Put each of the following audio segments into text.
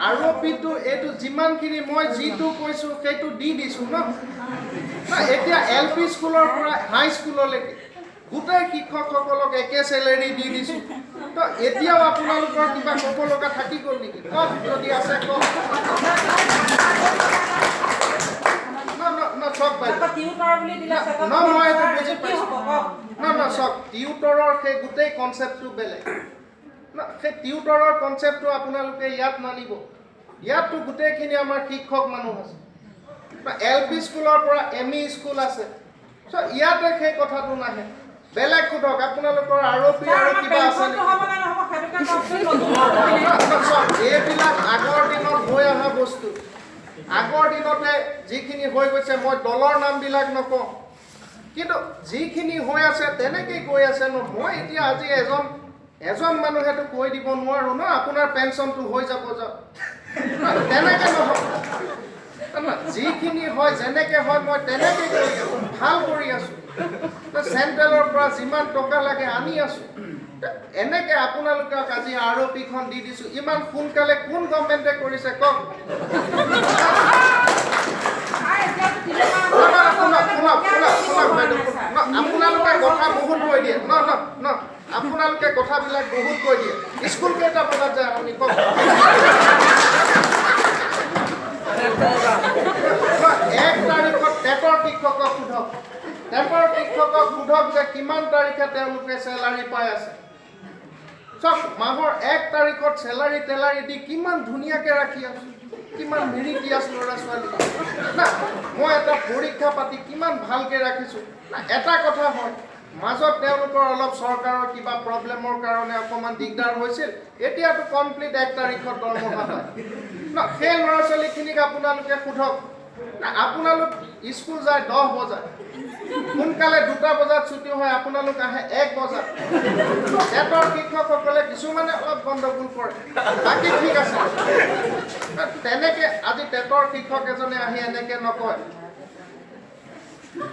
আৰোপীটো এইটো যিমানখিনি মই যিটো কৈছোঁ সেইটো দি দিছোঁ ন এতিয়া LP স্কুলৰ পৰা হাই স্কুললৈকে গোটেই শিক্ষকসকলক একে চেলেৰি দি দিছোঁ তো এতিয়াও আপোনালোকৰ কিবা ক'ব লগা থাকি গ'ল নেকি কওক যদি আছে কওক চক মই এইটো বুজি পাইছোঁ চক টিউটৰৰ সেই গোটেই কনচেপ্টটো বেলেগ সেই টিউটৰৰ কনচেপ্টটো আপোনালোকে ইয়াত নানিব ইয়াততো গোটেইখিনি আমাৰ শিক্ষক মানুহ আছে LP স্কুলৰ পৰা ME স্কুল আছে চ' ইয়াতে সেই কথাটো নাহে বেলেগ সোধক আপোনালোকৰ আৰোপী আৰু কিবা আছে এইবিলাক আগৰ দিনত হৈ অহা বস্তু আগৰ দিনতে যিখিনি হৈ গৈছে মই দলৰ নামবিলাক নকওঁ কিন্তু যিখিনি হৈ আছে তেনেকেই গৈ আছে ন মই এতিয়া আজি এজন মানুহেতো কৈ দিব নোৱাৰোঁ ন আপোনাৰ পেঞ্চনটো হৈ যাব যাওক তেনেকৈ নহ'ব যিখিনি হয় যেনেকৈ হয় মই তেনেকৈ কৰি আছোঁ ভাল কৰি আছোঁ চেণ্ট্ৰেলৰ পৰা যিমান টকা লাগে আনি আছোঁ এনেকৈ আপোনালোকক আজি আৰোপীখন দি দিছোঁ ইমান সোনকালে কোন গভৰ্ণমেণ্টে কৰিছে কওক আপোনালোকে কথা বহুত কৈ দিয়ে ন আপোনালোকে কথাবিলাক বহুত কৈ দিয়ে স্কুল কেইটা বজাত যায় আপুনি কওক 1 তাৰিখত টেটৰ শিক্ষকক সোধক যে কিমান তাৰিখে তেওঁলোকে চেলাৰী পাই আছে চব মাহৰ 1 তাৰিখত চেলাৰী টেলাৰী দি কিমান ধুনীয়াকৈ ৰাখি আছোঁ কিমান মেৰিটিয়াছ ল'ৰা ছোৱালী না মই এটা পৰীক্ষা পাতি কিমান ভালকৈ ৰাখিছোঁ না এটা কথা হয় মাজত তেওঁলোকৰ অলপ চৰকাৰৰ কিবা প্ৰব্লেমৰ কাৰণে অকণমান দিগদাৰ হৈছিল এতিয়াতো কমপ্লিট 1 তাৰিখত দৰমহা পায় না সেই ল'ৰা ছোৱালীখিনিক আপোনালোকে সোধক আপোনালোক স্কুল যায় 10 বজাত সোনকালে 2টা বজাত ছুটি হয় আপোনালোক আহে 1 বজাত টেটৰ শিক্ষকসকলে কিছুমানে অলপ গণ্ডগোল কৰে বাকী ঠিক আছে তেনেকৈ আজি টেটৰ শিক্ষক এজনে আহি এনেকৈ নকয়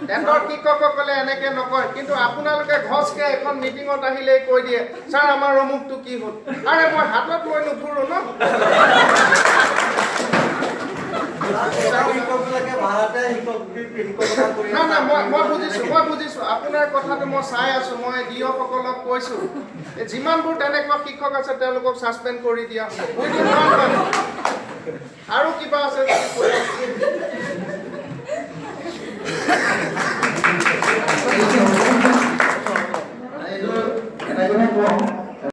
টেটৰ শিক্ষকসকলে এনেকৈ নকয় কিন্তু আপোনালোকে ঘছকৈ এখন মিটিঙত আহিলেই কৈ দিয়ে ছাৰ আমাৰ অমুকটো কি হ'ল আৰে মই হাতত লৈ নুফুৰোঁ ন মই বুজিছোঁ আপোনাৰ কথাটো মই চাই আছোঁ মই ডিঅ'সকলক কৈছোঁ যিমানবোৰ তেনেকুৱা শিক্ষক আছে তেওঁলোকক ছাছপেণ্ড কৰি দিয়া আৰু কিবা আছে যদি